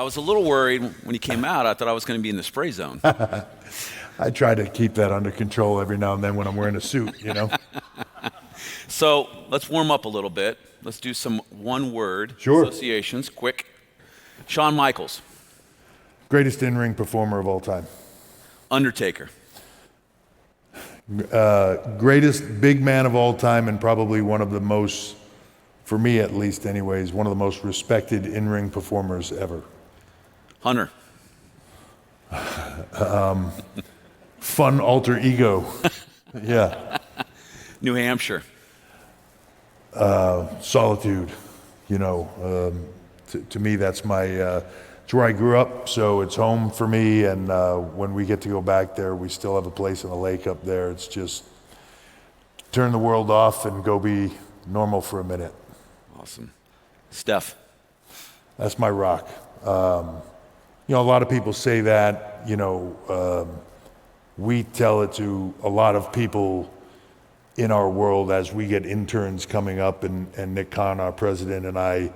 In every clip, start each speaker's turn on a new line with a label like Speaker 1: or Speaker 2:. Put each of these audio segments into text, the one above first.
Speaker 1: was a little worried when he came out. I thought I was going to be in the spray zone.
Speaker 2: I try to keep that under control every now and then when I'm wearing a suit, you know.
Speaker 1: So let's warm up a little bit. Let's do some one-word associations, quick. Shawn Michaels.
Speaker 2: Greatest in-ring performer of all time.
Speaker 1: Undertaker.
Speaker 2: Greatest big man of all time, and probably one of the most, for me at least anyways, one of the most respected in-ring performers ever.
Speaker 1: Hunter.
Speaker 2: Fun alter ego. Yeah.
Speaker 1: New Hampshire.
Speaker 2: Solitude. You know, to me that's it's where I grew up, so it's home for me, and when we get to go back there, we still have a place on the lake up there. It's just turn the world off and go be normal for a minute.
Speaker 1: Awesome. Steph.
Speaker 2: That's my rock. You know, a lot of people say that, you know, we tell it to a lot of people in our world as we get interns coming up, and Nick Khan, our president, and I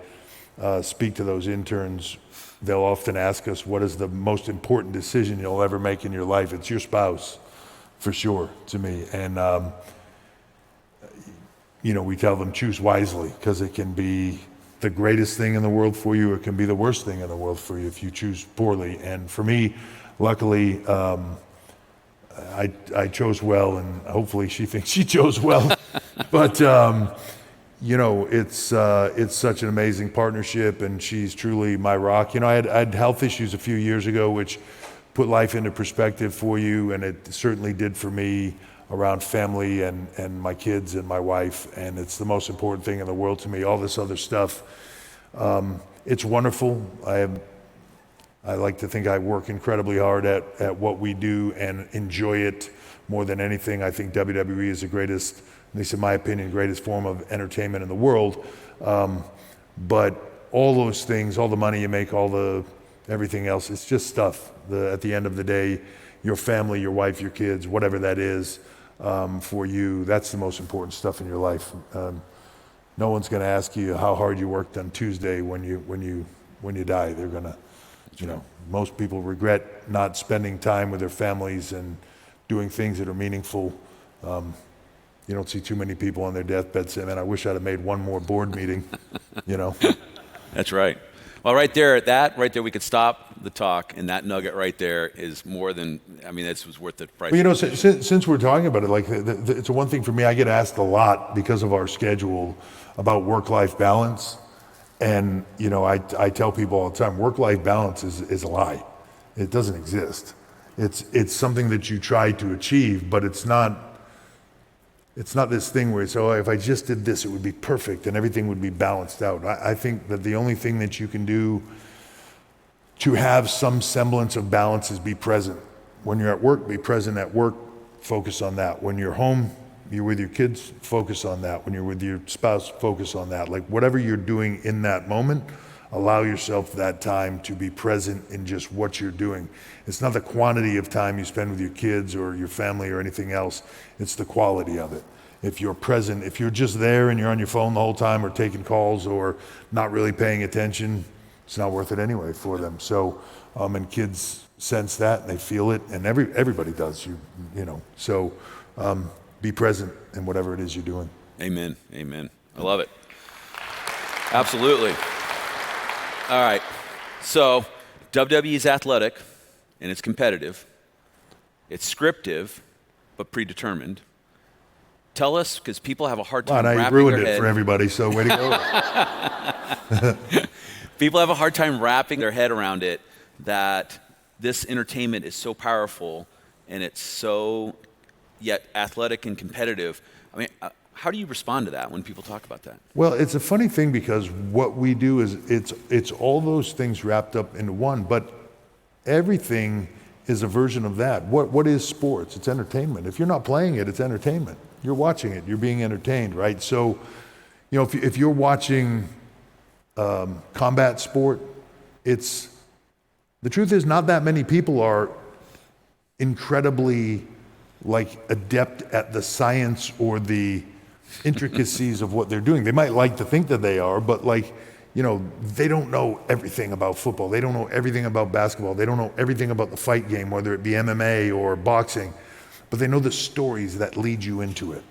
Speaker 2: speak to those interns. They'll often ask us, what is the most important decision you'll ever make in your life? It's your spouse, for sure, to me. And, you know, we tell them choose wisely, because it can be the greatest thing in the world for you, or it can be the worst thing in the world for you if you choose poorly. And for me, luckily, I chose well, and hopefully she thinks she chose well. But, you know, it's such an amazing partnership, and she's truly my rock. You know, I had health issues a few years ago, which put life into perspective for you, and it certainly did for me around family and my kids and my wife, and it's the most important thing in the world to me. All this other stuff, it's wonderful. I like to think I work incredibly hard at what we do and enjoy it more than anything. I think WWE is the greatest, at least in my opinion, greatest form of entertainment in the world. But all those things, all the money you make, everything else, it's just stuff. At the end of the day, your family, your wife, your kids, whatever that is for you, that's the most important stuff in your life. No one's going to ask you how hard you worked on Tuesday when you die. They're going to, you know, most people regret not spending time with their families and doing things that are meaningful. You don't see too many people on their deathbed saying, man, I wish I'd have made one more board meeting, you know. That's
Speaker 1: right. Well, right there, we could stop the talk, and that nugget right there is more than, I mean, this was worth the price.
Speaker 2: Well, you know, since we're talking about it, like, it's one thing for me, I get asked a lot because of our schedule about work-life balance. And, you know, I tell people all the time, work-life balance is a lie. It doesn't exist. It's something that you try to achieve, but it's not this thing where it's, oh, if I just did this, it would be perfect and everything would be balanced out. I think that the only thing that you can do to have some semblance of balance is be present. When you're at work, be present at work, focus on that. When you're home, you're with your kids, focus on that. When you're with your spouse, focus on that. Like, whatever you're doing in that moment, allow yourself that time to be present in just what you're doing. It's not the quantity of time you spend with your kids or your family or anything else, it's the quality of it. If you're present, if you're just there and you're on your phone the whole time or taking calls or not really paying attention, it's not worth it anyway for them. So, and kids sense that and they feel it, and everybody does, you know. So be present in whatever it is you're doing.
Speaker 1: Amen, amen. I love it. Absolutely. All right, so WWE is athletic and it's competitive. It's scriptive, but predetermined. Tell us, because people have a hard time wrapping their head.
Speaker 2: I ruined it for everybody, so way to go.
Speaker 1: People have a hard time wrapping their head around it, that this entertainment is so powerful and it's so yet athletic and competitive. I mean, how do you respond to that when people talk about that?
Speaker 2: Well, it's a funny thing, because what we do is it's all those things wrapped up into one, but everything is a version of that. What is sports? It's entertainment. If you're not playing it, it's entertainment. You're watching it, you're being entertained, right? So, you know, if you're watching combat sport, the truth is not that many people are incredibly adept at the science or the intricacies of what they're doing. They might like to think that they are, but you know, they don't know everything about football. They don't know everything about basketball. They don't know everything about the fight game, whether it be MMA or boxing, but they know the stories that lead you into it,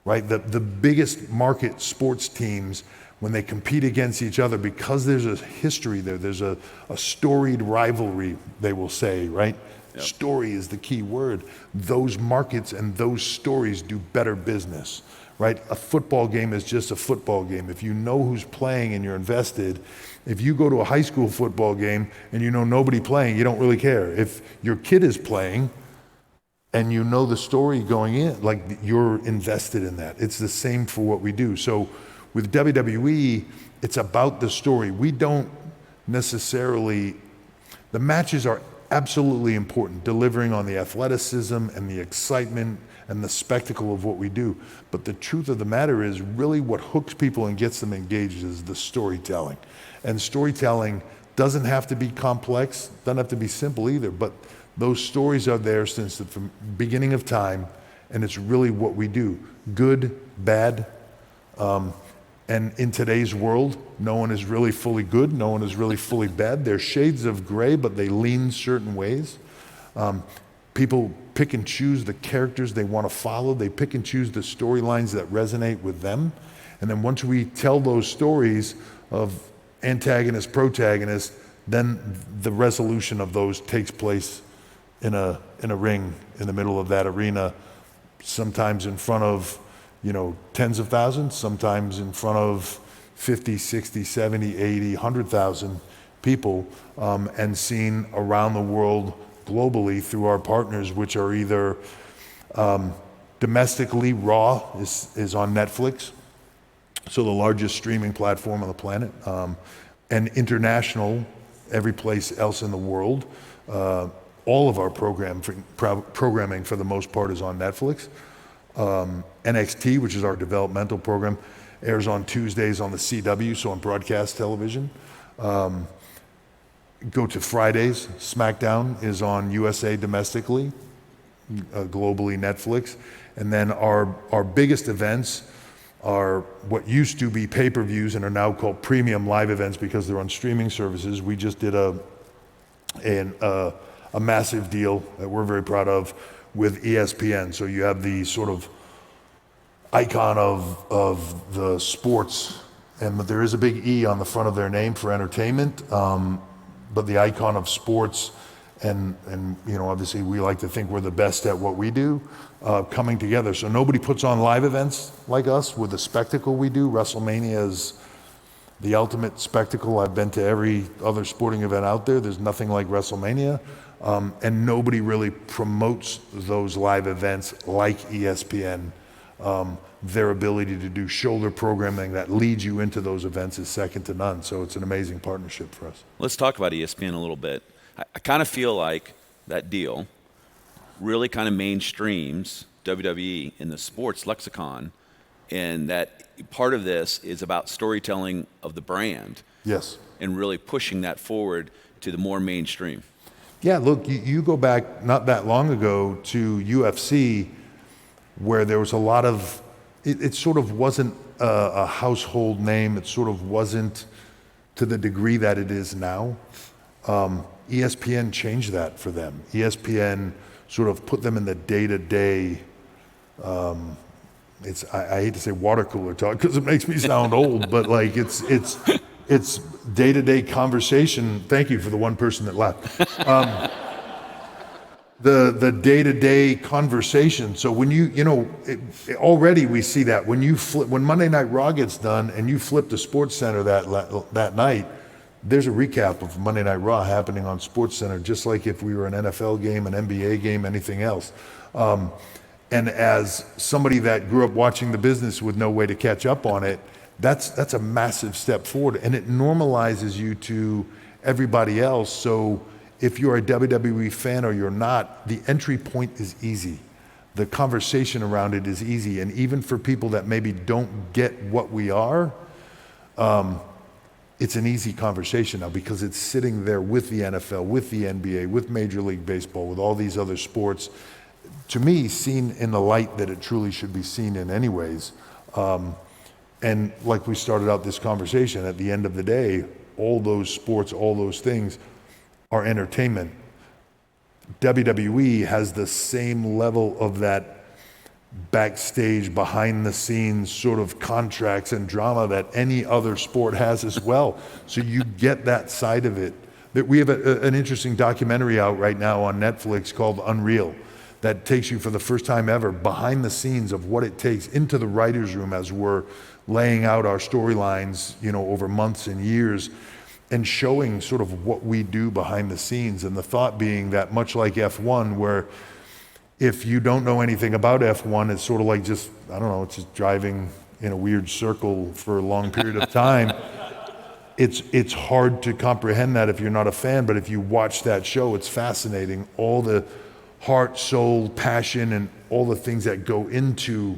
Speaker 2: right? The biggest market sports teams, when they compete against each other, because there's a history there, there's a storied rivalry, they will say, right? Yep. Story is the key word. Those markets and those stories do better business, right? A football game is just a football game. If you know who's playing and you're invested, if you go to a high school football game and you know nobody playing, you don't really care. If your kid is playing and you know the story going in, like you're invested in that. It's the same for what we do. So with WWE, it's about the story. We don't necessarily, the matches are absolutely important, delivering on the athleticism and the excitement and the spectacle of what we do. But the truth of the matter is, really what hooks people and gets them engaged is the storytelling. And storytelling doesn't have to be complex, doesn't have to be simple either, but those stories are there since the beginning of time, and it's really what we do. Good, bad, and in today's world, no one is really fully good, no one is really fully bad. There's shades of gray, but they lean certain ways. People pick and choose the characters they want to follow. They pick and choose the storylines that resonate with them. And then once we tell those stories of antagonist, protagonist, then the resolution of those takes place in a ring in the middle of that arena, sometimes in front of, you know, tens of thousands, sometimes in front of 50, 60, 70, 80, 100,000 people, and seen around the world globally through our partners, which are either domestically, Raw is on Netflix, so the largest streaming platform on the planet, and international, every place else in the world. All of our programming for the most part is on Netflix. NXT, which is our developmental program, airs on Tuesdays on the CW, so on broadcast television. Go to Fridays, SmackDown is on USA domestically, globally Netflix. And then our biggest events are what used to be pay-per-views and are now called premium live events because they're on streaming services. We just did a massive deal that we're very proud of with ESPN. So you have the sort of icon of the sports, and there is a big E on the front of their name for entertainment, but the icon of sports, and you know, obviously we like to think we're the best at what we do, coming together. So nobody puts on live events like us with the spectacle we do. WrestleMania is the ultimate spectacle. I've been to every other sporting event out there. There's nothing like WrestleMania. And nobody really promotes those live events like ESPN. Their ability to do shoulder programming that leads you into those events is second to none. So it's an amazing partnership for us.
Speaker 1: Let's talk about ESPN a little bit. I kind of feel like that deal really kind of mainstreams WWE in the sports lexicon, and that part of this is about storytelling of the brand.
Speaker 2: Yes. And
Speaker 1: really pushing that forward to the more mainstream.
Speaker 2: Yeah, look, you go back not that long ago to UFC, where there was a lot of, it sort of wasn't a household name. It sort of wasn't to the degree that it is now. ESPN changed that for them. ESPN sort of put them in the day-to-day, I hate to say water cooler talk because it makes me sound old, but like it's day-to-day conversation. Thank you for the one person that laughed. The day-to-day conversation. So when already we see that when Monday Night Raw gets done and you flip to SportsCenter that night, there's a recap of Monday Night Raw happening on SportsCenter, just like if we were an NFL game, an NBA game, anything else. And as somebody that grew up watching the business with no way to catch up on it, that's a massive step forward, and it normalizes you to everybody else. So if you're a WWE fan or you're not, the entry point is easy. The conversation around it is easy, and even for people that maybe don't get what we are, it's an easy conversation now because it's sitting there with the NFL, with the NBA, with Major League Baseball, with all these other sports, to me, seen in the light that it truly should be seen in anyways. And like we started out this conversation, at the end of the day, all those sports, all those things are entertainment. WWE has the same level of that backstage, behind the scenes sort of contracts and drama that any other sport has as well. So you get that side of it. That we have an interesting documentary out right now on Netflix called Unreal that takes you for the first time ever behind the scenes of what it takes into the writer's room as we're laying out our storylines, over months and years, and showing sort of what we do behind the scenes. And the thought being that much like F1, where if you don't know anything about F1, it's sort of like it's just driving in a weird circle for a long period of time. It's hard to comprehend that if you're not a fan, but if you watch that show, it's fascinating. All the heart, soul, passion, and all the things that go into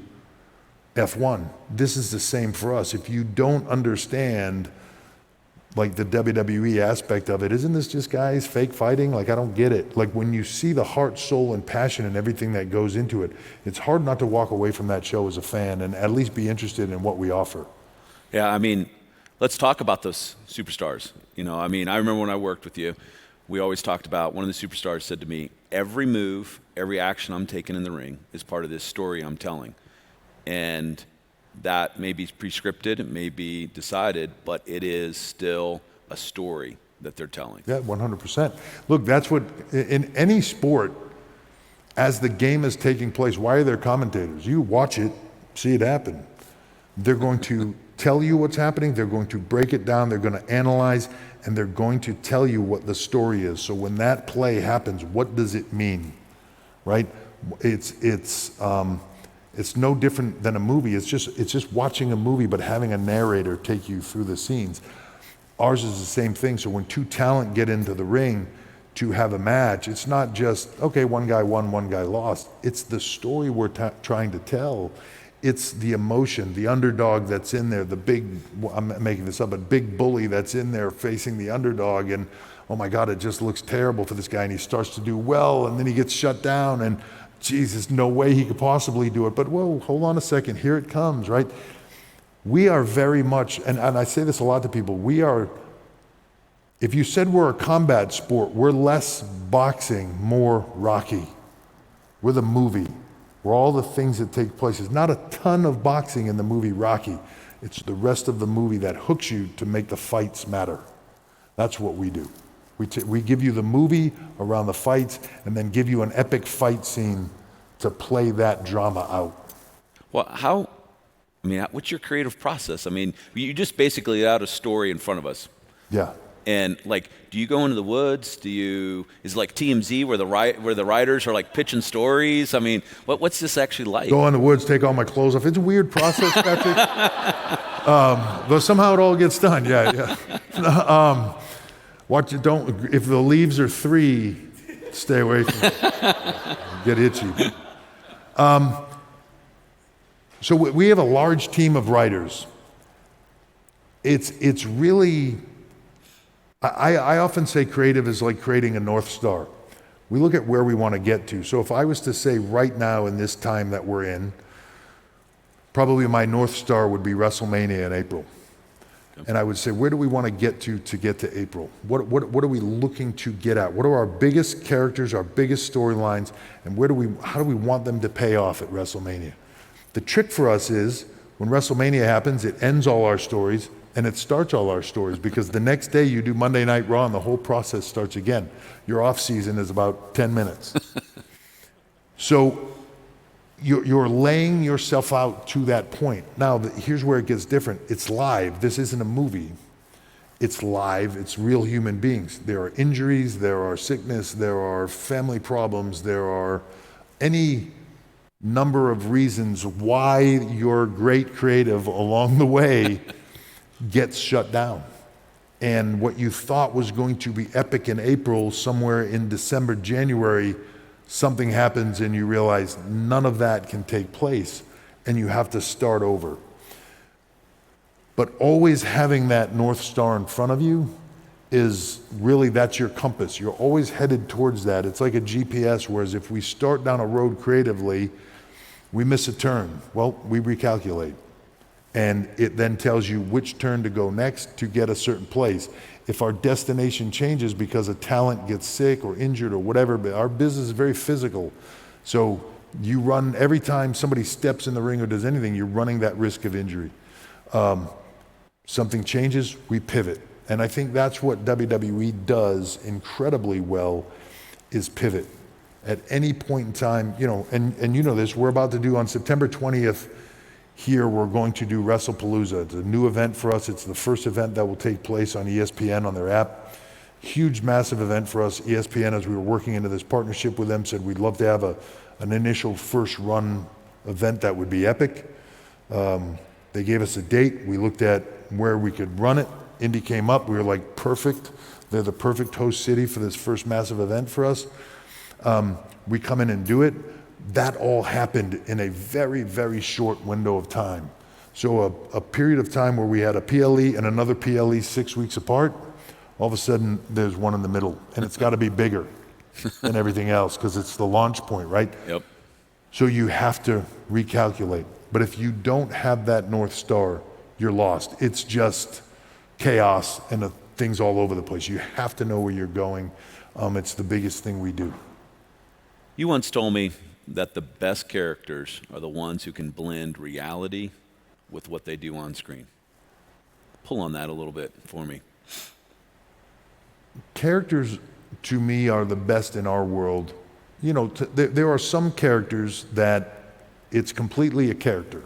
Speaker 2: F1. This is the same for us. If you don't understand like the WWE aspect of it, isn't this just guys fake fighting? Like, I don't get it. Like, when you see the heart, soul, and passion and everything that goes into it, it's hard not to walk away from that show as a fan and at least be interested in what we offer.
Speaker 1: Yeah, I mean, let's talk about those superstars. I remember when I worked with you, we always talked about, one of the superstars said to me, every move, every action I'm taking in the ring is part of this story I'm telling. And that may be prescripted, it may be decided, but it is still a story that they're telling.
Speaker 2: Yeah, 100%. Look, that's what, in any sport, as the game is taking place, why are there commentators? You watch it, see it happen. They're going to tell you what's happening, they're going to break it down, they're going to analyze, and they're going to tell you what the story is. So when that play happens, what does it mean, right? It's no different than a movie. It's just watching a movie, but having a narrator take you through the scenes. Ours is the same thing. So when two talent get into the ring to have a match, it's not just, okay, one guy won, one guy lost. It's the story we're trying to tell. It's the emotion, the underdog that's in there, the big, I'm making this up, but big bully that's in there facing the underdog, and oh my God, it just looks terrible for this guy, and he starts to do well, and then he gets shut down, and Jesus, no way he could possibly do it. But whoa, hold on a second, here it comes, right? We are very much, and I say this a lot to people, if you said we're a combat sport, we're less boxing, more Rocky. We're the movie. We're all the things that take place. There's not a ton of boxing in the movie Rocky. It's the rest of the movie that hooks you to make the fights matter. That's what we do. We give you the movie around the fights and then give you an epic fight scene to play that drama out.
Speaker 1: Well, what's your creative process? You just basically laid out a story in front of us.
Speaker 2: Yeah.
Speaker 1: And do you go into the woods? Is it like TMZ where the writers are like pitching stories? What's this actually like?
Speaker 2: Go in the woods, take all my clothes off. It's a weird process, Patrick. But somehow it all gets done. Yeah. If the leaves are 3, stay away from it. Get itchy. So we have a large team of writers. It's really, I often say creative is like creating a North Star. We look at where we want to get to. So if I was to say right now in this time that we're in, probably my North Star would be WrestleMania in April. And I would say, where do we want to get to April? What are we looking to get at? What are our biggest characters, our biggest storylines, and how do we want them to pay off at WrestleMania? The trick for us is, when WrestleMania happens, it ends all our stories, and it starts all our stories, because the next day you do Monday Night Raw, and the whole process starts again. Your off season is about 10 minutes. So you're laying yourself out to that point. Now, here's where it gets different. It's live. This isn't a movie. It's live. It's real human beings. There are injuries. There are sickness. There are family problems. There are any number of reasons why your great creative along the way gets shut down. And what you thought was going to be epic in April, somewhere in December, January, something happens and you realize none of that can take place and you have to start over. But always having that North Star in front of you is really, that's your compass. You're always headed towards that. It's like a GPS, whereas if we start down a road creatively, we miss a turn. Well, we recalculate. And it then tells you which turn to go next to get a certain place. If our destination changes because a talent gets sick or injured or whatever, but our business is very physical. So you run, every time somebody steps in the ring or does anything, you're running that risk of injury. Something changes, we pivot. And I think that's what WWE does incredibly well, is pivot. At any point in time, you know, and you know this, we're about to do on September 20th here, we're going to do WrestlePalooza. It's a new event for us. It's the first event that will take place on ESPN on their app. Huge, massive event for us. ESPN, as we were working into this partnership with them, said we'd love to have an initial first run event that would be epic. They gave us a date. We looked at where we could run it. Indy came up. We were like, perfect. They're the perfect host city for this first massive event for us. We come in and do it. That all happened in a very, very short window of time. So a period of time where we had a PLE and another PLE 6 weeks apart, all of a sudden there's one in the middle, and it's got to be bigger than everything else because it's the launch point, right?
Speaker 1: Yep.
Speaker 2: So you have to recalculate. But if you don't have that North Star, you're lost. It's just chaos and things all over the place. You have to know where you're going. It's the biggest thing we do.
Speaker 1: You once told me that the best characters are the ones who can blend reality with what they do on screen. Pull on that a little bit for me.
Speaker 2: Characters, to me, are the best in our world. You know, there are some characters that it's completely a character.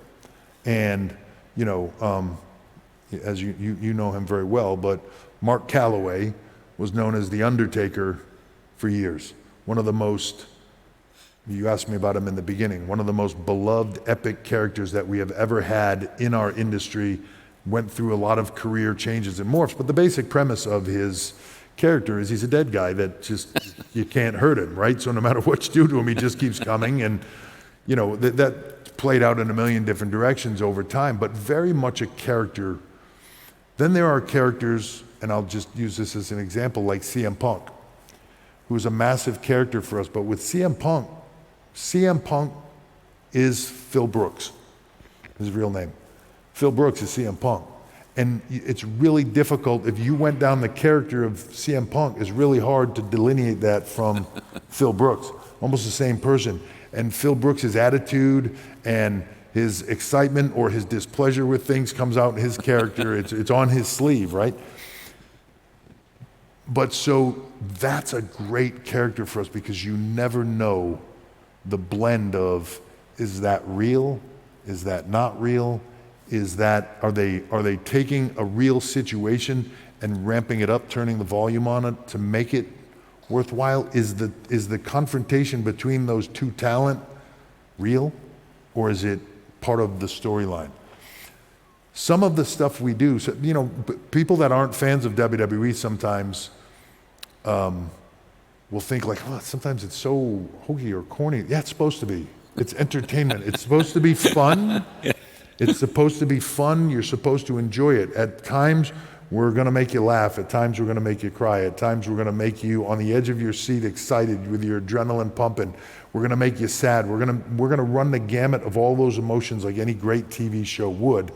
Speaker 2: And, you know, as you know him very well, but Mark Calloway was known as The Undertaker for years. One of the most, you asked me about him in the beginning, one of the most beloved epic characters that we have ever had in our industry, went through a lot of career changes and morphs, but the basic premise of his character is he's a dead guy that just, you can't hurt him, right? So no matter what you do to him, he just keeps coming, and you know, that played out in a million different directions over time, but very much a character. Then there are characters, and I'll just use this as an example, like CM Punk, who's a massive character for us, but with CM Punk is Phil Brooks, his real name. Phil Brooks is CM Punk. And it's really difficult, if you went down the character of CM Punk, it's really hard to delineate that from Phil Brooks, almost the same person. And Phil Brooks' attitude and his excitement or his displeasure with things comes out in his character. It's on his sleeve, right? But so that's a great character for us because you never know the blend of, is that real? Is that not real? Is that, are they taking a real situation and ramping it up, turning the volume on it to make it worthwhile? Is the confrontation between those two talent real, or is it part of the storyline? Some of the stuff we do, so, you know, people that aren't fans of WWE sometimes will think like, oh, sometimes it's so hokey or corny. Yeah, it's supposed to be. It's entertainment. It's supposed to be fun. It's supposed to be fun. You're supposed to enjoy it. At times, we're going to make you laugh. At times, we're going to make you cry. At times, we're going to make you on the edge of your seat, excited with your adrenaline pumping. We're going to make you sad. We're going to run the gamut of all those emotions like any great TV show would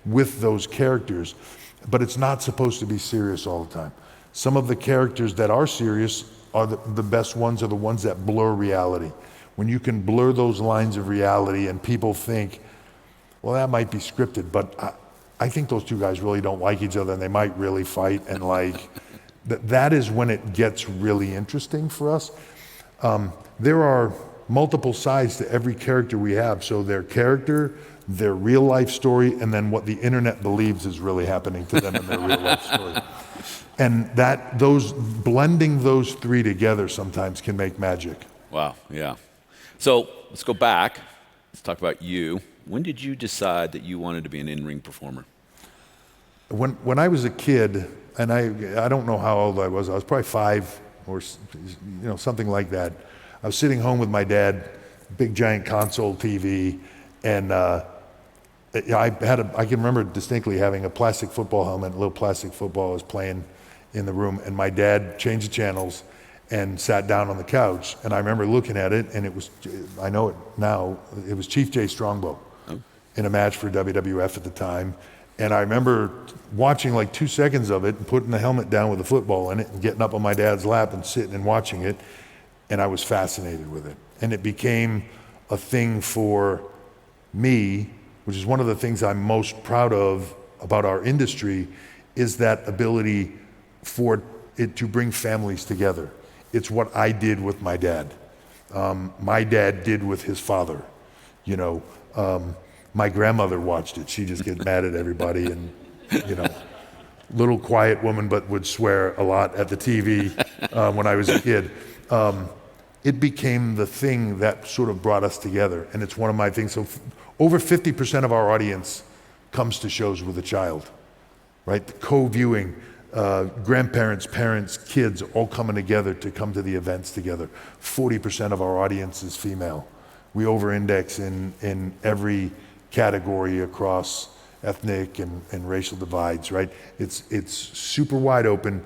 Speaker 2: with those characters. But it's not supposed to be serious all the time. Some of the characters that are serious are the best ones, are the ones that blur reality. When you can blur those lines of reality and people think, well, that might be scripted, but I think those two guys really don't like each other and they might really fight, and like that is when it gets really interesting for us. There are multiple sides to every character we have. So their character, their real life story, and then what the internet believes is really happening to them in their real life story. And blending those three together sometimes can make magic.
Speaker 1: Wow, yeah. So let's go back. Let's talk about you. When did you decide that you wanted to be an in-ring performer?
Speaker 2: When I was a kid, and I don't know how old I was probably 5 or something like that. I was sitting home with my dad, big giant console TV, and I can remember distinctly having a plastic football helmet, a little plastic football I was playing in the room, and my dad changed the channels and sat down on the couch, and I remember looking at it, and it was, I know it now, it was Chief Jay Strongbow. Oh. in a match for WWF at the time. And I remember watching like 2 seconds of it and putting the helmet down with a football in it and getting up on my dad's lap and sitting and watching it. And I was fascinated with it. And it became a thing for me, which is one of the things I'm most proud of about our industry, is that ability for it to bring families together. It's what I did with my dad. My dad did with his father. You know, my grandmother watched it. She just gets mad at everybody and, you know, little quiet woman, but would swear a lot at the TV when I was a kid. It became the thing that sort of brought us together. And it's one of my things. So over 50% of our audience comes to shows with a child, right? The co-viewing, grandparents, parents, kids, all coming together to come to the events together. 40% of our audience is female. We over-index in every category across ethnic and racial divides, right? It's super wide open.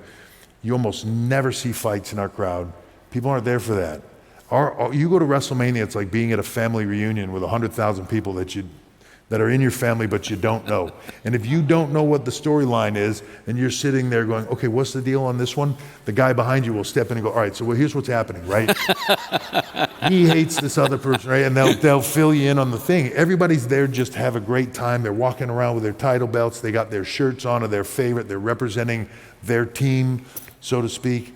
Speaker 2: You almost never see fights in our crowd. People aren't there for that. You go to WrestleMania, it's like being at a family reunion with 100,000 people that are in your family but you don't know. And if you don't know what the storyline is and you're sitting there going, okay, what's the deal on this one? The guy behind you will step in and go, all right, so here's what's happening, right? He hates this other person, right? And they'll fill you in on the thing. Everybody's there just to have a great time. They're walking around with their title belts. They got their shirts on of their favorite. They're representing their team, so to speak.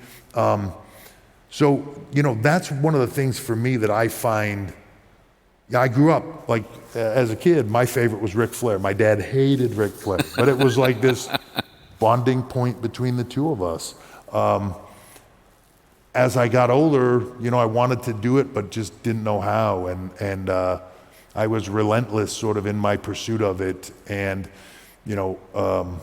Speaker 2: So, you know, that's one of the things for me that I find. I grew up, like, as a kid, my favorite was Ric Flair. My dad hated Ric Flair, but it was like this bonding point between the two of us. As I got older, you know, I wanted to do it, but just didn't know how. And I was relentless sort of in my pursuit of it. And, you know,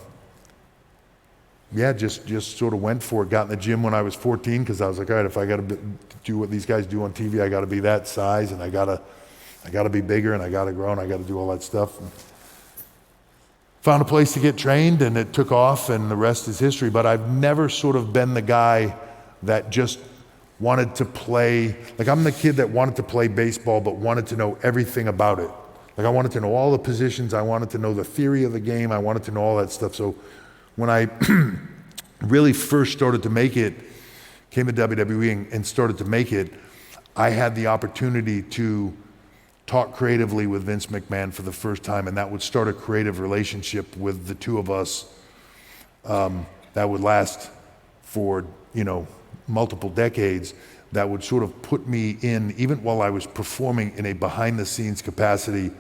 Speaker 2: yeah, just sort of went for it. Got in the gym when I was 14 because I was like, all right, if I got to do what these guys do on TV, I got to be that size, and I got to be bigger, and I got to grow, and I got to do all that stuff. And found a place to get trained, and it took off, and the rest is history. But I've never sort of been the guy that just wanted to play. Like, I'm the kid that wanted to play baseball but wanted to know everything about it. Like, I wanted to know all the positions. I wanted to know the theory of the game. I wanted to know all that stuff. So when I really first started to make it, came to WWE and started to make it, I had the opportunity to talk creatively with Vince McMahon for the first time, and that would start a creative relationship with the two of us that would last for, you know, multiple decades, that would sort of put me in, even while I was performing in a behind-the-scenes capacity,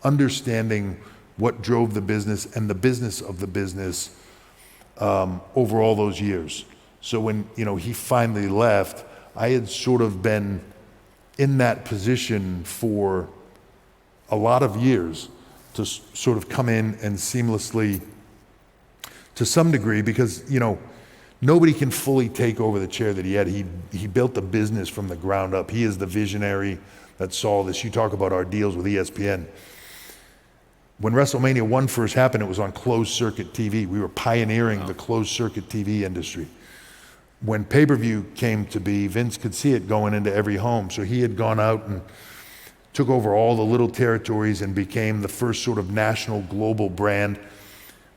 Speaker 2: understanding what drove the business and the business of the business over all those years. So when, you know, he finally left, I had sort of been in that position for a lot of years to sort of come in and seamlessly, to some degree, because, you know, nobody can fully take over the chair that he had. He built the business from the ground up. He is the visionary that saw this. You talk about our deals with ESPN. When WrestleMania 1 first happened, it was on closed circuit TV. We were pioneering the closed circuit TV industry. When pay-per-view came to be, Vince could see it going into every home. So he had gone out and took over all the little territories and became the first sort of national global brand,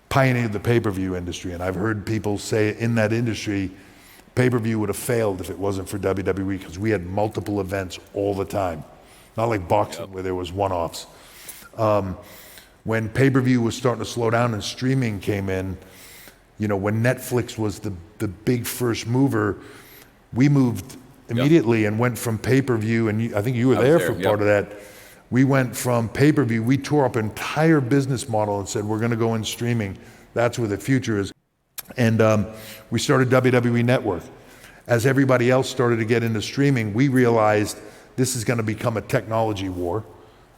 Speaker 2: pioneered the pay-per-view industry. And I've heard people say in that industry, pay-per-view would have failed if it wasn't for WWE, because we had multiple events all the time. Not like boxing where there was one-offs. When pay-per-view was starting to slow down and streaming came in, you know, when Netflix was the big first mover, we moved immediately and went from pay-per-view, and I think you were there for part of that. We went from pay-per-view, we tore up an entire business model and said, we're going to go in streaming. That's where the future is. And we started WWE Network. As everybody else started to get into streaming, we realized this is going to become a technology war.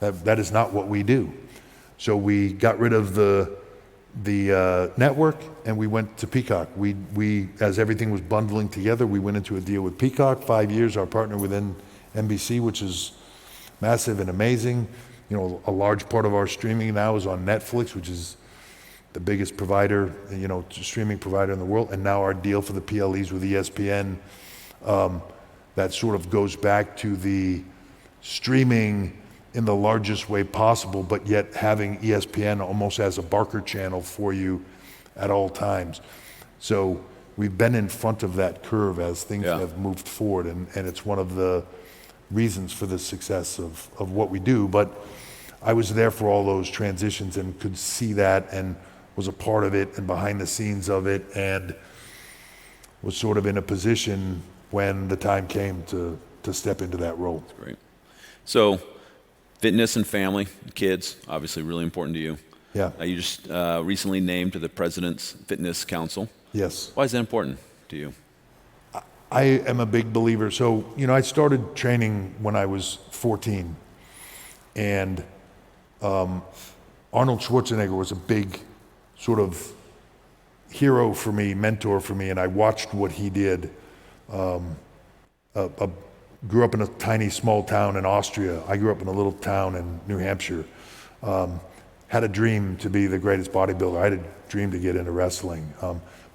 Speaker 2: That is not what we do. So we got rid of the network and we went to Peacock. We, as everything was bundling together, we went into a deal with Peacock. 5 years, our partner within NBC, which is massive and amazing. You know, a large part of our streaming now is on Netflix, which is the biggest provider, you know, streaming provider in the world. And now our deal for the PLEs with ESPN, that sort of goes back to the streaming in the largest way possible, but yet having ESPN almost as a Barker channel for you at all times. So we've been in front of that curve as things have moved forward, and it's one of the reasons for the success of what we do. But I was there for all those transitions and could see that and was a part of it and behind the scenes of it, and was sort of in a position when the time came to step into that role.
Speaker 1: That's great. So fitness and family, kids, obviously really important to you.
Speaker 2: Yeah.
Speaker 1: You just recently named to the President's Fitness Council.
Speaker 2: Yes.
Speaker 1: Why is that important to you?
Speaker 2: I am a big believer. So, I started training when I was 14, and Arnold Schwarzenegger was a big sort of hero for me, mentor for me, and I watched what he did. Grew up in a tiny, small town in Austria. I grew up in a little town in New Hampshire. Had a dream to be the greatest bodybuilder. I had a dream to get into wrestling,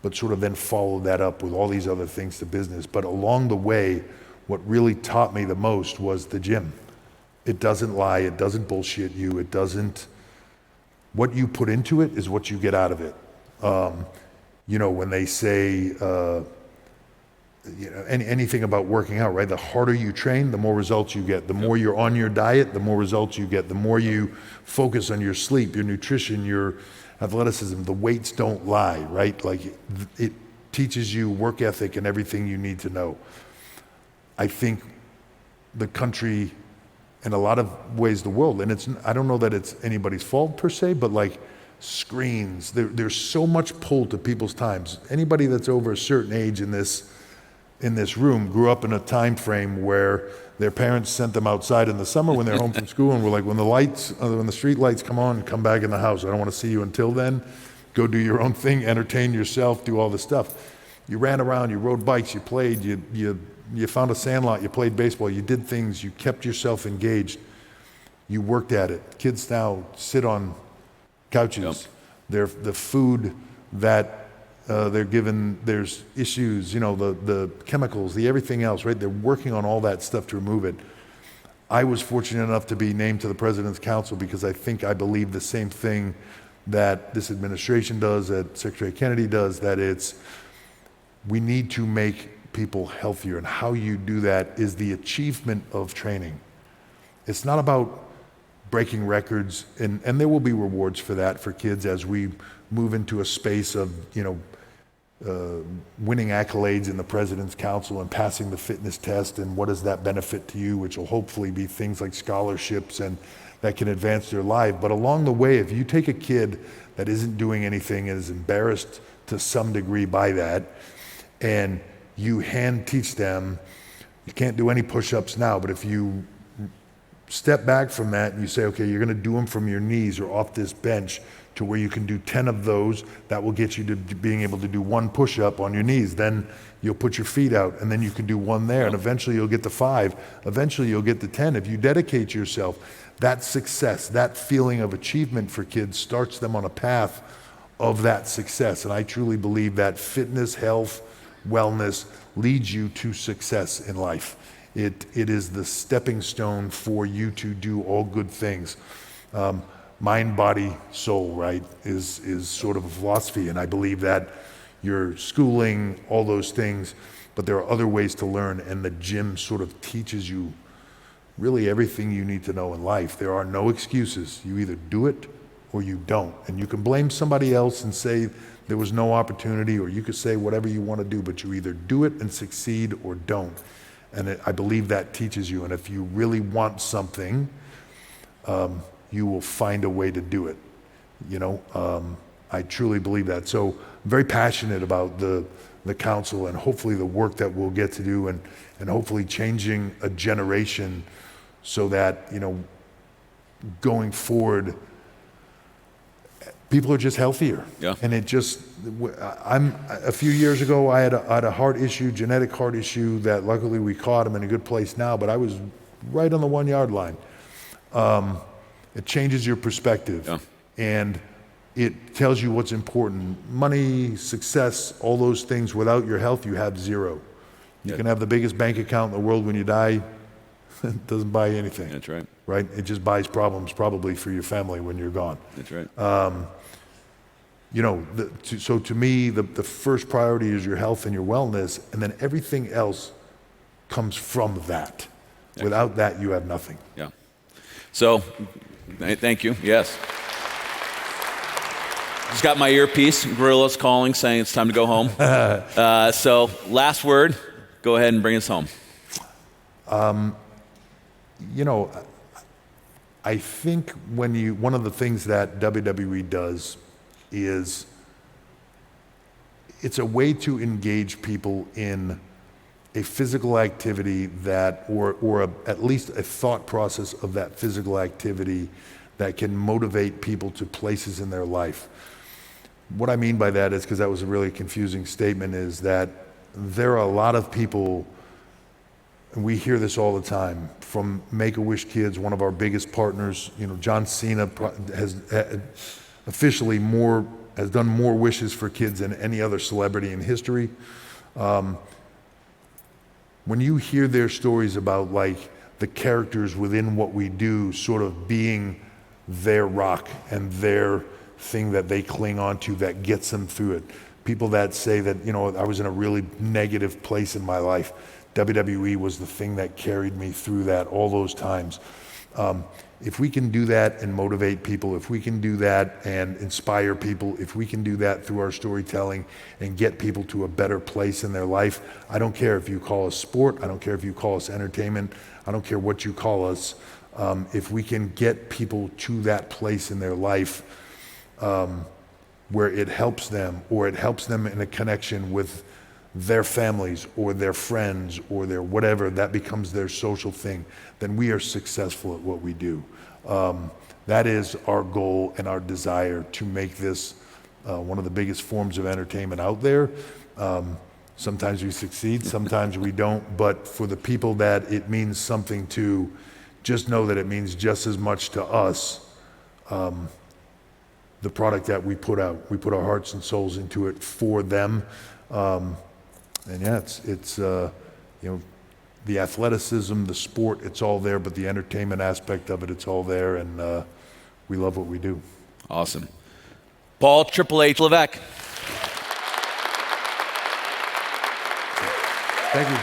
Speaker 2: but sort of then followed that up with all these other things to business. But along the way, what really taught me the most was the gym. It doesn't lie. It doesn't bullshit you. It doesn't. What you put into it is what you get out of it. When they say, anything about working out, right? The harder you train, the more results you get. The more you're on your diet, the more results you get. The more you focus on your sleep, your nutrition, your athleticism, the weights don't lie, right? Like it teaches you work ethic and everything you need to know. I think the country, in a lot of ways, the world, and I don't know that it's anybody's fault per se, but like screens, there's so much pull to people's times. Anybody that's over a certain age in this room grew up in a time frame where their parents sent them outside in the summer when they're home from school and were like, when the street lights come on, come back in the house. I don't want to see you until then. Go do your own thing, entertain yourself, do all this stuff. You ran around, you rode bikes, you played, you found a sandlot, you played baseball, you did things, you kept yourself engaged, you worked at it. Kids now sit on couches. The food that they're given, there's issues, the chemicals, the everything else, right? They're working on all that stuff to remove it. I was fortunate enough to be named to the President's Council because I believe the same thing that this administration does, that Secretary Kennedy does, that we need to make people healthier, and how you do that is the achievement of training. It's not about breaking records, and there will be rewards for that for kids as we move into a space of, winning accolades in the President's Council and passing the fitness test, and what does that benefit to you, which will hopefully be things like scholarships and that can advance their life. But along the way, if you take a kid that isn't doing anything and is embarrassed to some degree by that, and you hand teach them, you can't do any push-ups now, but if you step back from that and you say, okay, you're going to do them from your knees or off this bench to where you can do 10 of those, that will get you to being able to do one push-up on your knees. Then you'll put your feet out, and then you can do one there, and eventually you'll get to 5. Eventually you'll get to 10. If you dedicate yourself, that success, that feeling of achievement for kids starts them on a path of that success. And I truly believe that fitness, health, wellness leads you to success in life. It is the stepping stone for you to do all good things. Mind, body, soul, right, is sort of a philosophy, and I believe that your schooling, all those things, but there are other ways to learn, and the gym sort of teaches you really everything you need to know in life. There are no excuses. You either do it or you don't, and you can blame somebody else and say there was no opportunity, or you could say whatever you want to do, but you either do it and succeed or don't. And I believe that teaches you, and if you really want something, you will find a way to do it. I truly believe that. So I'm very passionate about the council, and hopefully the work that we'll get to do, and hopefully changing a generation so that, going forward, people are just healthier.
Speaker 1: Yeah.
Speaker 2: And a few years ago, I had a heart issue, genetic heart issue, that luckily we caught. I'm in a good place now, but I was right on the 1-yard line. It changes your perspective.
Speaker 1: Yeah.
Speaker 2: And it tells you what's important. Money, success, all those things. Without your health, you have zero. You can have the biggest bank account in the world. When you die, It doesn't buy you anything.
Speaker 1: That's right.
Speaker 2: Right? It just buys problems probably for your family when you're gone.
Speaker 1: That's right.
Speaker 2: So to me, the first priority is your health and your wellness, and then everything else comes from that.
Speaker 1: Yeah.
Speaker 2: Without that, you have nothing.
Speaker 1: Yeah. So, thank you. Yes. Just got my earpiece. Gorilla's calling, saying it's time to go home. So, last word. Go ahead and bring us home.
Speaker 2: I think one of the things that WWE does is it's a way to engage people in a physical activity at least a thought process of that physical activity that can motivate people to places in their life. What I mean by that is, because that was a really confusing statement, is that there are a lot of people, and we hear this all the time, from Make-A-Wish Kids, one of our biggest partners. John Cena has officially has done more wishes for kids than any other celebrity in history. When you hear their stories about like the characters within what we do sort of being their rock and their thing that they cling on to that gets them through it. People that say that, I was in a really negative place in my life. WWE was the thing that carried me through that all those times. If we can do that and motivate people, if we can do that and inspire people, if we can do that through our storytelling and get people to a better place in their life, I don't care if you call us sport, I don't care if you call us entertainment, I don't care what you call us. If we can get people to that place in their life where it helps them, or it helps them in a connection with their families or their friends or their whatever, that becomes their social thing, then we are successful at what we do. That is our goal and our desire, to make this one of the biggest forms of entertainment out there. Sometimes we succeed, sometimes we don't, but for the people that it means something to, just know that it means just as much to us, the product that we put out. We put our hearts and souls into it for them. And yeah, it's the athleticism, the sport, it's all there, but the entertainment aspect of it, it's all there, and we love what we do.
Speaker 1: Awesome. Paul Triple H Levesque.
Speaker 2: Thank you.